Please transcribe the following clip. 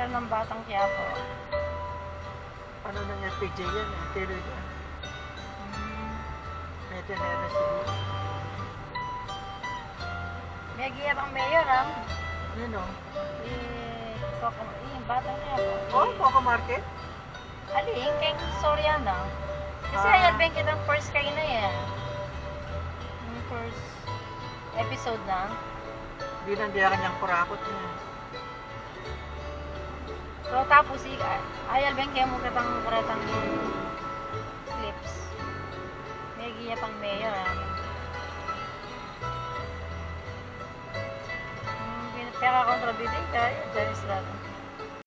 mayor ng Batang Quiapo. Ano nang FPJ yan eh, tilo yan. Medyo na siguro. May giya pang mayor ah. Yun o. Batang Quiapo. Oh, Coco Market? Aling, kay Soriana. Kasi ayun, ben kitang first kayo na yan. Yung first episode na. Di nandiyan kanyang kurakot niya. So, tapos, ayal ben kayo mo katang kuratang clips. May giya pang mayor ah. Pera kontrol dito, dyan is lahat.